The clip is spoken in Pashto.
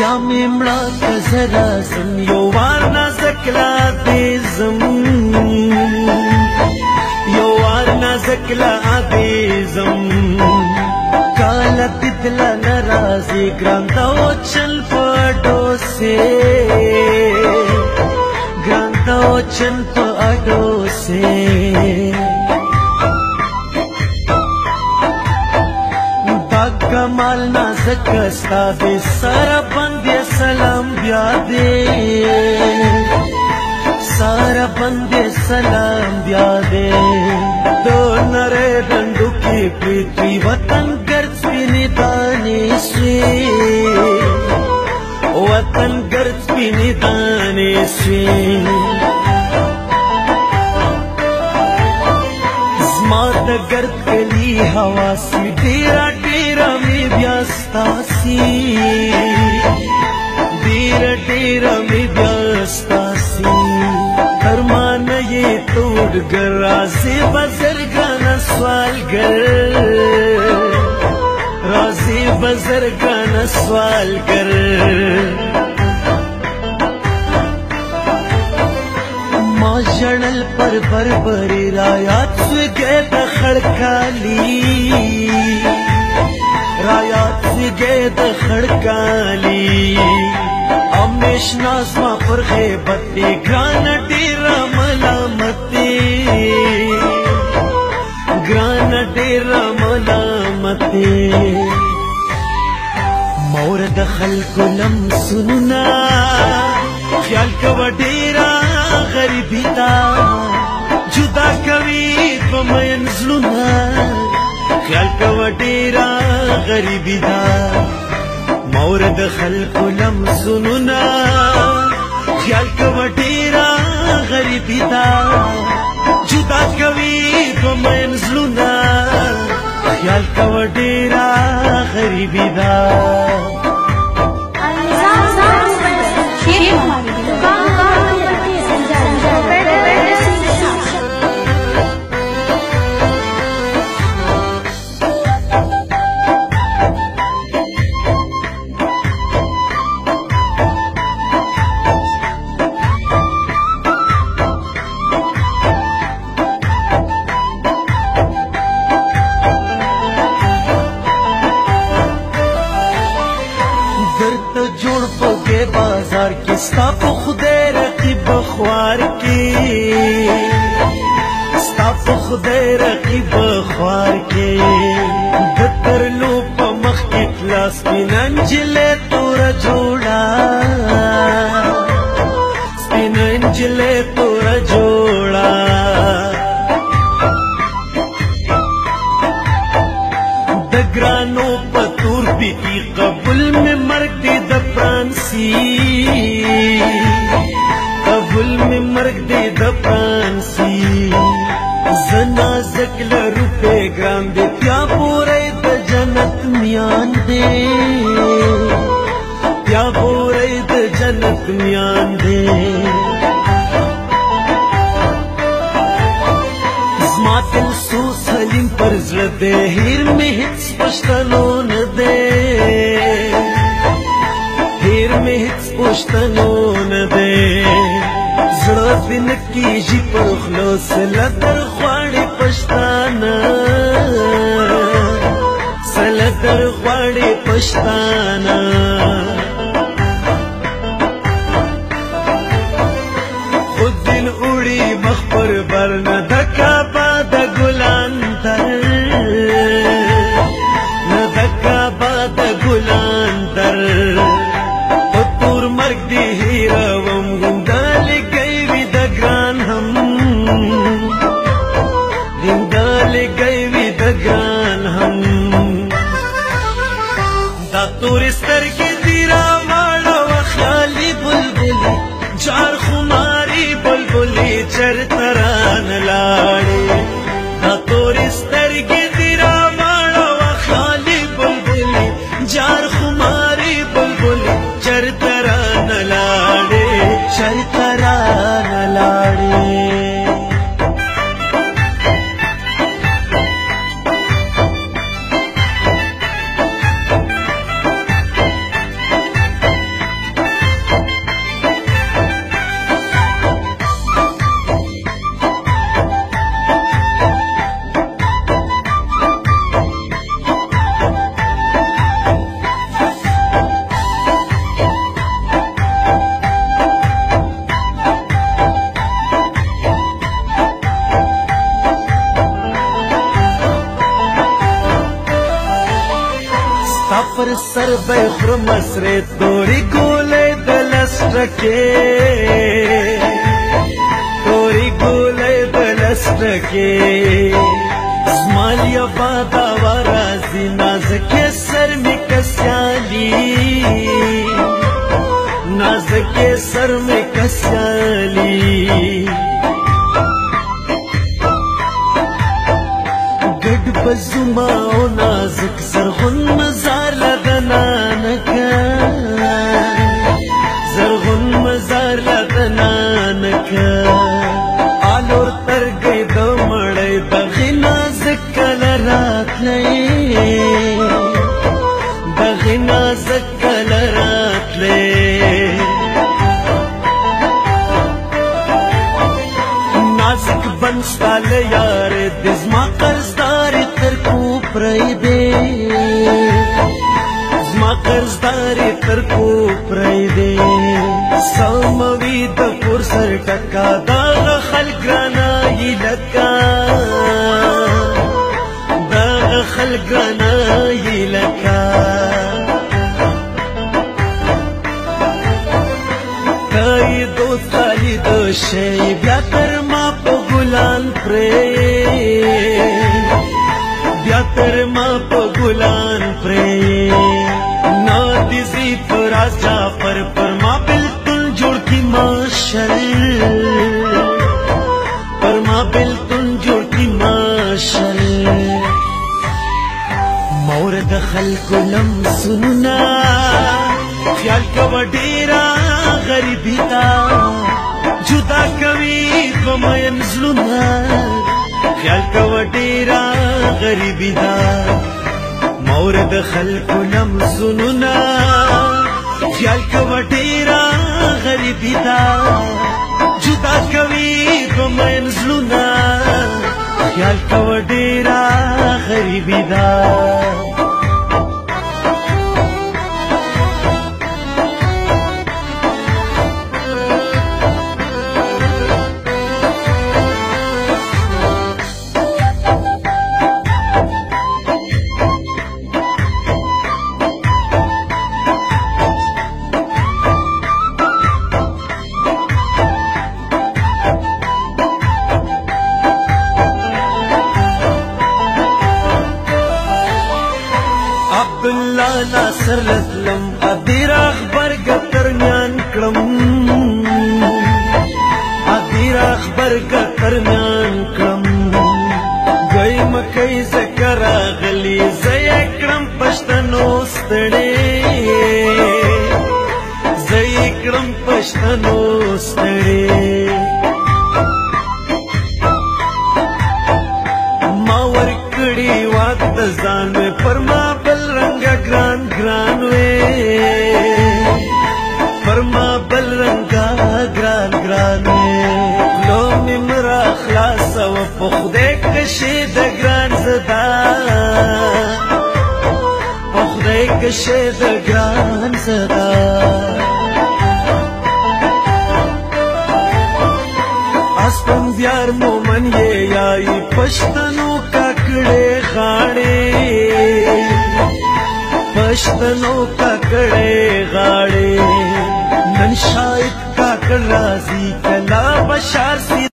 بیا مې مړه که زه راځم یو وار نازک لا دې ځم یو وار نازک لا دې ځم کاله تتله نه راځي ګران ته وچل په ډوسې ګران ته وچل په ډوسې کمال نازک ستا دے سارا بندے سلام بیا دے سارا بندے سلام بیا دے دو نرے ڈنڈو کی پریتی وطن گرد سپینی دانے سوی وطن گرد سپینی دانے سوی زما د گرد کلی ہوا سی ډیرا ډیرا می بیاستاسی ډیرا ډیرا می بیاستاسی فرمان یہ توڑ گر رازی بزرگان سوال گر رازی بزرگان سوال گر ما جڑل پر بربری رایات سوی گئے دا خڑکالی رایات سوی گئے دا خڑکالی امیش نازما پر غیبتی گرانا ڈیرا ملامتی گرانا ڈیرا ملامتی مورد خلق لم سننا خیال کوا ڈیرا غریبی دا جدا کوي په مین زړونه خیال کوه ډېره غریبي دا مورد خلقو لمسونونه خیال کوه ډېره غریبي دا جدا کوي په مین زړونه خیال کوه ډېره غریبي دا بازار کی ستا په خدای رقیب خوار کی ستا په خدای رقیب خوار کی د ترلو په مخ کې کلاس سپینه نجلۍ توره جوړه سپینه نجلۍ توره جوړه د ګرانو په تور پیکي قبول مې مرګ دی د فرانسی قبول مې مرګ دی د فرانسی زه نازک لرو پیغام دی بیا پوری د جنت میان دی بیا پوری د جنت میان دی زما دل سو سلیم پر زړه دی هیر مې هیڅ پښتنو نه دی هیر مې هیڅ پښتنو نه دی زړه دې نه کېږي پر خولو سله در غواړي پښتانه سله در غواړي پښتانه خود دل اوړي مخ پر بر نه د کعبه د ګلان در نه د کعبه د ګلان در په تور مرګ دې هېروم غونډالې گئی وي د ګران هم غونډالې گئی وي د ګران هم دا تورې سترګې دې راواړوه خیالي بلبلې جار خماري بلبلې چرته رانه لاړې دا تورې سترګې دې راواړوه خیالي بلبلې جار خماري بلبلې چرته رانه لاړې چرته رانه لاړې ستا پر سر بے خرم اسرے توری گولے دلسٹکے توری گولے دلسٹکے زمالیا بادا ورازی نازکے سر میں کسیالی نازکے سر میں کسیالی گڈ بزما او نازک زرغن مزار لدنانکا زرغن مزار لدنانکا آلور ترگئی دو مڑی دغی نازک کلرات لئی دغی نازک کلرات لئی نازک بنستال یار دزما قرضدار ترکو پرائی دے زما قرضدار ترکو پرائی دے ساموی د پور سر ٹکا داغ خلق رانائی لکا داغ خلق رانائی لکا تائی دوت خالی دو شئی بیا تر ما پا گلان پرے بیا تر ما پا گلان پرے نا دیزی فراز جعفر پر ما بلتن جوڑ کی ماشل پر ما بلتن جوڑ کی ماشل مورد خلق لم سننا خیال کا وڈیرا غریبی تا جدا کوي دومین زلونا خیال کا وڈیرا غریبی دا مورد خلق لم سننا خیال کا وڈیرا غریبی دا جدا کوي دومین زلونا خیال کا وڈیرا غریبی دا عبداللہ ناصر لسلم ادیر اخبر گتر میان کرم ادیر اخبر گتر میان کرم گئی مکئی زکر آغلی زی اکرم پشتنو ستڑے زی اکرم پشتنو ستڑے ما ورکڑی وقت زان میں پر ما گران گران وے فرما بل رنگا گران گران وے لو ممرا خلاص و پخدے کشی د گران زدا پخدے کشی د گران زدا اسپن دیار مومن یہ یائی پشتنو ککڑے خاڑے پشتنو ککڑے غاڑے نن شاید کاکڑ رازی کلا بشار سی